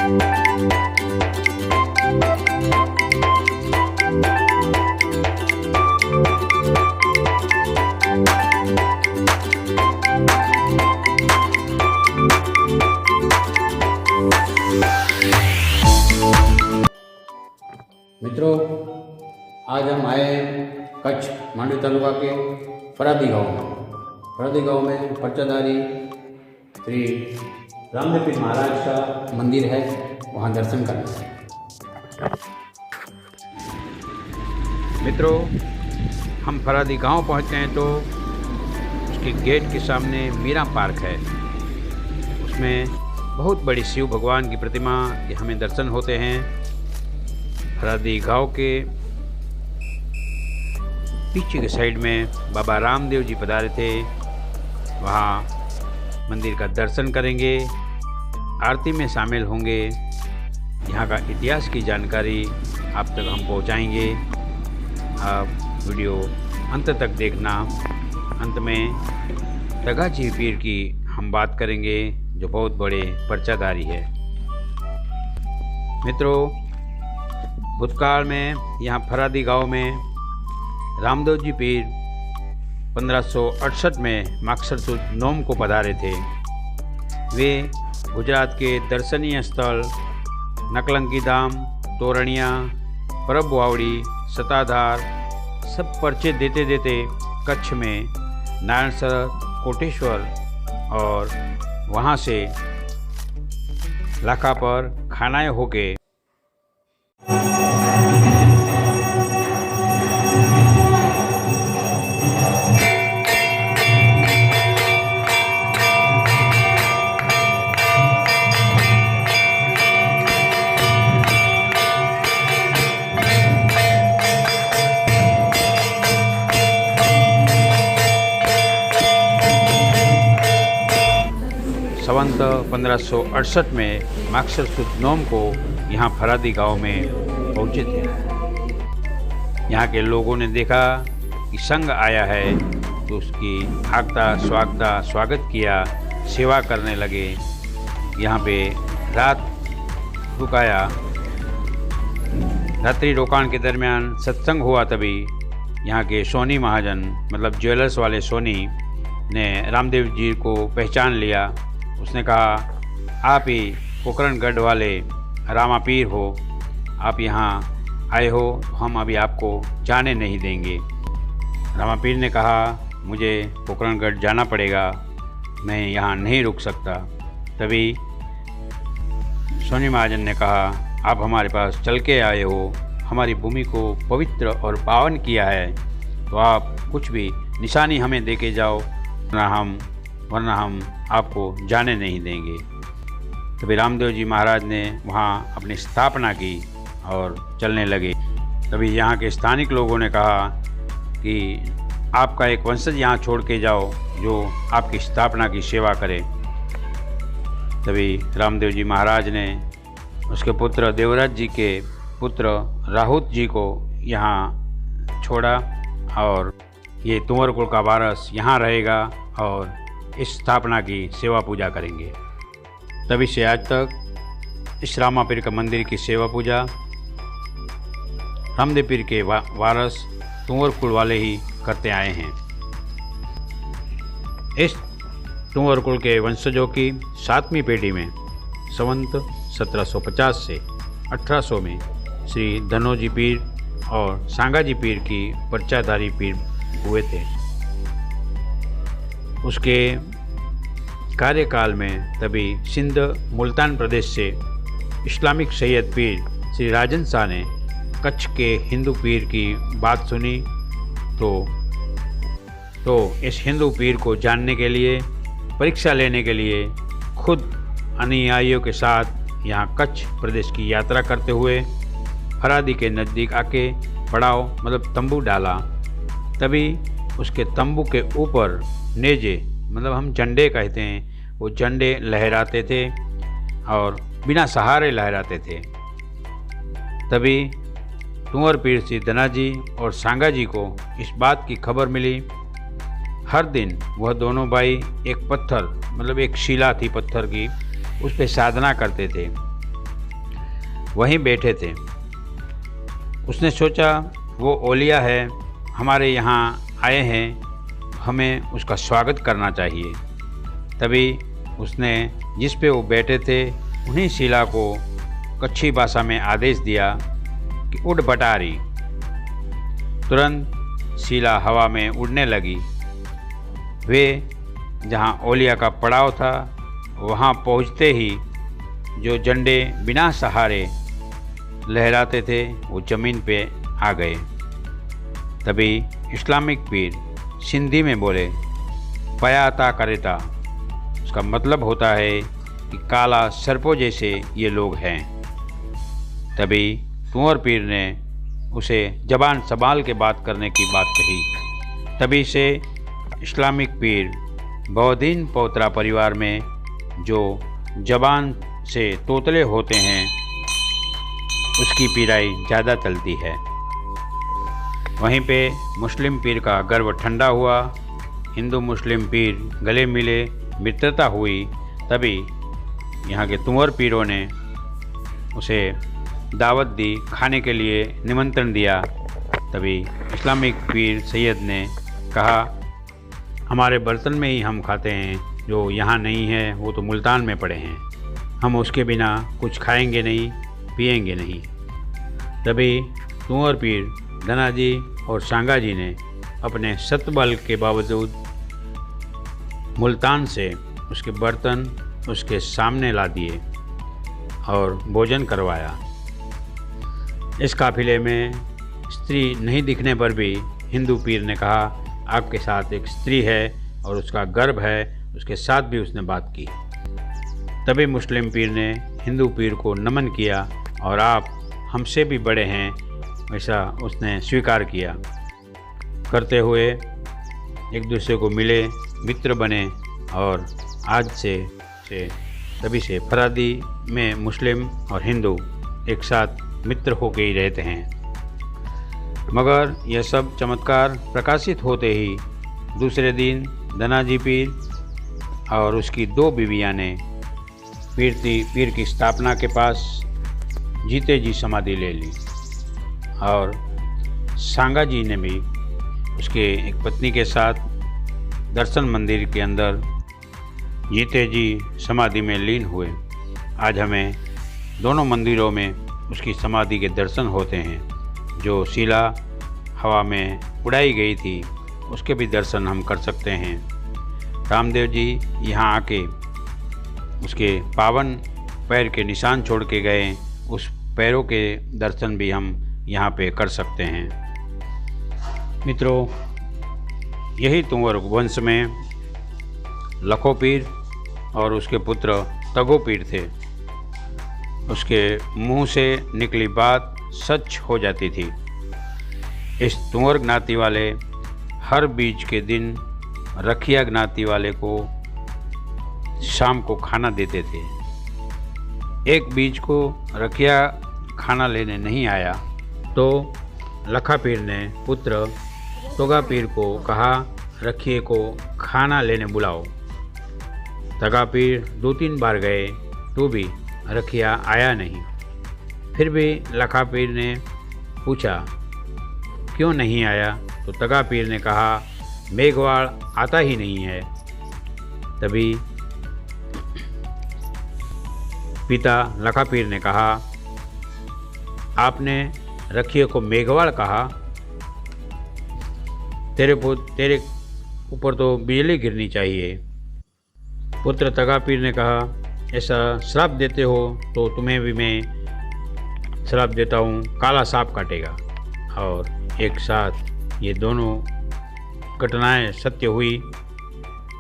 मित्रों, आज हम आए कच्छ मांडवी तालुका के फरादी गांव में। फरादी गांव में पर्चाधारी श्री रामदेव पीर महाराज का मंदिर है, वहां दर्शन करना। मित्रों, हम फरादी गांव पहुंचे हैं तो उसके गेट के सामने मीरा पार्क है। उसमें बहुत बड़ी शिव भगवान की प्रतिमा के हमें दर्शन होते हैं। फरादी गांव के पीछे के साइड में बाबा रामदेव जी पधारे थे, वहाँ मंदिर का दर्शन करेंगे, आरती में शामिल होंगे। यहाँ का इतिहास की जानकारी आप तक हम पहुँचाएंगे। आप वीडियो अंत तक देखना। अंत में तगाजी पीर की हम बात करेंगे, जो बहुत बड़े पर्चाधारी है। मित्रों, भूतकाल में यहाँ फरादी गांव में रामदेव जी पीर 1568 में माक्सर सुद नोम को पधारे थे। वे गुजरात के दर्शनीय स्थल नकलंकी धाम, तोरणिया, परब वावड़ी, सताधार सब पर्चे देते देते कच्छ में नारायणसर, कोटेश्वर और वहाँ से लाखा पर खानाए होके संवत 1568 में माक्सर सुद नोम को यहाँ फरादी गांव में पहुँचे थे। यहाँ के लोगों ने देखा कि संघ आया है तो उसकी आगता स्वागत किया, सेवा करने लगे। यहाँ पे रात रुकाया। रात्रि रोकाण के दरमियान सत्संग हुआ। तभी यहाँ के सोनी महाजन मतलब ज्वेलर्स वाले सोनी ने रामदेव जी को पहचान लिया। उसने कहा, आप ही पोखरणगढ़ वाले रामा पीर हो, आप यहाँ आए हो तो हम अभी आपको जाने नहीं देंगे। रामा पीर ने कहा, मुझे पोखरणगढ़ जाना पड़ेगा, मैं यहाँ नहीं रुक सकता। तभी सोनी महाजन ने कहा, आप हमारे पास चल के आए हो, हमारी भूमि को पवित्र और पावन किया है, तो आप कुछ भी निशानी हमें दे के जाओ, वरना हम आपको जाने नहीं देंगे। तभी रामदेव जी महाराज ने वहाँ अपनी स्थापना की और चलने लगे। तभी यहाँ के स्थानिक लोगों ने कहा कि आपका एक वंशज यहाँ छोड़ के जाओ जो आपकी स्थापना की सेवा करे। तभी रामदेव जी महाराज ने उसके पुत्र देवराज जी के पुत्र राहुत जी को यहाँ छोड़ा और ये तुंवर कुल का वारस यहाँ रहेगा और इस स्थापना की सेवा पूजा करेंगे। तभी से आज तक इस रामा पीर का मंदिर की सेवा पूजा रामदेव पीर के वारस तुंवर कुल वाले ही करते आए हैं। इस तुंवर कुल के वंशजों की 7वीं पीढ़ी में संवत 1750 से 1800 में श्री धनोजी पीर और सांगाजी पीर की पर्चाधारी पीर हुए थे। उसके कार्यकाल में तभी सिंध मुल्तान प्रदेश से इस्लामिक सैयद पीर श्री राजन शाह ने कच्छ के हिंदू पीर की बात सुनी तो इस हिंदू पीर को जानने के लिए, परीक्षा लेने के लिए खुद अनुयायियों के साथ यहाँ कच्छ प्रदेश की यात्रा करते हुए फरादी के नज़दीक आके पड़ाव मतलब तंबू डाला। तभी उसके तंबू के ऊपर नेजे मतलब हम झंडे कहते हैं, वो झंडे लहराते थे और बिना सहारे लहराते थे। तभी तुंवर पीर श्री धनाजी और सांगाजी को इस बात की खबर मिली। हर दिन वह दोनों भाई एक पत्थर मतलब एक शिला थी पत्थर की, उस पर साधना करते थे वहीं बैठे थे। उसने सोचा वो औलिया है, हमारे यहाँ आए हैं, हमें उसका स्वागत करना चाहिए। तभी उसने जिस पे वो बैठे थे उन्हीं शीला को कच्छी भाषा में आदेश दिया कि उड़ बटारी। तुरंत शीला हवा में उड़ने लगी। वे जहाँ औलिया का पड़ाव था वहाँ पहुँचते ही जो झंडे बिना सहारे लहराते थे वो ज़मीन पे आ गए। तभी इस्लामिक पीर सिंधी में बोले, पयाता करेता। उसका मतलब होता है कि काला सर्पों जैसे ये लोग हैं। तभी कुंवर पीर ने उसे जबान संभाल के बात करने की बात कही। तभी से इस्लामिक पीर बौद्दीन पौत्रा परिवार में जो जबान से तोतले होते हैं उसकी पीराई ज़्यादा चलती है। वहीं पे मुस्लिम पीर का गर्व ठंडा हुआ। हिंदू मुस्लिम पीर गले मिले, मित्रता हुई। तभी यहाँ के कुंवर पीरों ने उसे दावत दी, खाने के लिए निमंत्रण दिया। तभी इस्लामिक पीर सैयद ने कहा, हमारे बर्तन में ही हम खाते हैं, जो यहाँ नहीं है वो तो मुल्तान में पड़े हैं, हम उसके बिना कुछ खाएंगे नहीं, पिएंगे नहीं। तभी कुंवर पीर, धनाजी और सांगाजी ने अपने सतबल के बावजूद मुल्तान से उसके बर्तन उसके सामने ला दिए और भोजन करवाया। इस काफिले में स्त्री नहीं दिखने पर भी हिंदू पीर ने कहा, आपके साथ एक स्त्री है और उसका गर्भ है, उसके साथ भी उसने बात की। तभी मुस्लिम पीर ने हिंदू पीर को नमन किया और आप हमसे भी बड़े हैं ऐसा उसने स्वीकार किया। करते हुए एक दूसरे को मिले, मित्र बने और आज से तभी से फरादी में मुस्लिम और हिंदू एक साथ मित्र होके ही रहते हैं। मगर यह सब चमत्कार प्रकाशित होते ही दूसरे दिन धनाजी पीर और उसकी 2 बीवियाँ ने पीर की स्थापना के पास जीते जी समाधि ले ली और सांगा जी ने भी उसके एक पत्नी के साथ दर्शन मंदिर के अंदर जीते जी समाधि में लीन हुए। आज हमें दोनों मंदिरों में उसकी समाधि के दर्शन होते हैं। जो शिला हवा में उड़ाई गई थी उसके भी दर्शन हम कर सकते हैं। रामदेव जी यहाँ आके उसके पावन पैर के निशान छोड़ के गए, उस पैरों के दर्शन भी हम यहाँ पे कर सकते हैं। मित्रों, यही कुंवर वंश में लखो पीर और उसके पुत्र तगो पीर थे। उसके मुंह से निकली बात सच हो जाती थी। इस कुंवर ज्ञाति वाले हर बीज के दिन रखिया ज्ञाति वाले को शाम को खाना देते थे। एक बीज को रखिया खाना लेने नहीं आया तो लखा पीर ने पुत्र तोगा पीर को कहा, रखिए को खाना लेने बुलाओ। तगा पीर 2-3 बार गए तो भी रखिया आया नहीं। फिर भी लखा पीर ने पूछा, क्यों नहीं आया? तो तगा पीर ने कहा, मेघवाड़ आता ही नहीं है। तभी पिता लखा पीर ने कहा, आपने रखिए को मेघवाड़ कहा, तेरे ऊपर तो बिजली गिरनी चाहिए। पुत्र तगा पीर ने कहा, ऐसा श्राप देते हो तो तुम्हें भी मैं श्राप देता हूँ, काला सांप काटेगा। और एक साथ ये दोनों घटनाएं सत्य हुई।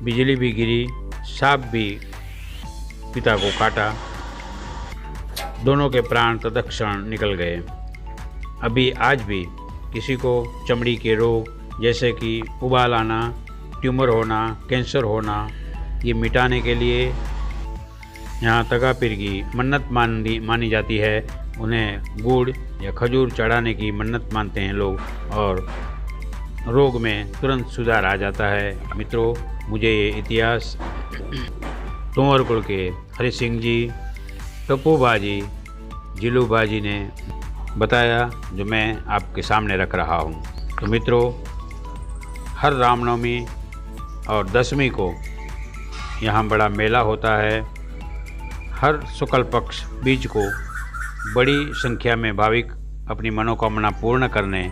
बिजली भी गिरी, सांप भी पिता को काटा। दोनों के प्राण तत्क्षण निकल गए। अभी आज भी किसी को चमड़ी के रोग जैसे कि उबाल आना, ट्यूमर होना, कैंसर होना, ये मिटाने के लिए यहाँ तगा पीर की मन्नत मानी जाती है। उन्हें गुड़ या खजूर चढ़ाने की मन्नत मानते हैं लोग और रोग में तुरंत सुधार आ जाता है। मित्रों, मुझे ये इतिहास कुंवर कुल के हरि सिंह जी, टप्पू बाजी, जिलू बाजी ने बताया, जो मैं आपके सामने रख रहा हूँ। तो मित्रों, हर रामनवमी और दशमी को यहाँ बड़ा मेला होता है। हर शुक्ल पक्ष बीज को बड़ी संख्या में भाविक अपनी मनोकामना पूर्ण करने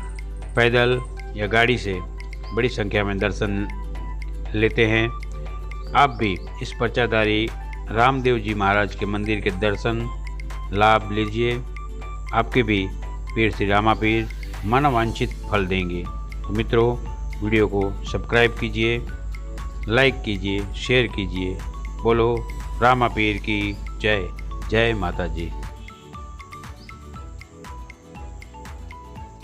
पैदल या गाड़ी से बड़ी संख्या में दर्शन लेते हैं। आप भी इस पर्चाधारी रामदेव जी महाराज के मंदिर के दर्शन लाभ लीजिए। आपके भी पीर श्री रामापीर मनोवांछित फल देंगे। तो मित्रों, वीडियो को सब्सक्राइब कीजिए, लाइक कीजिए, शेयर कीजिए। बोलो रामापीर की जय। जय माता जी।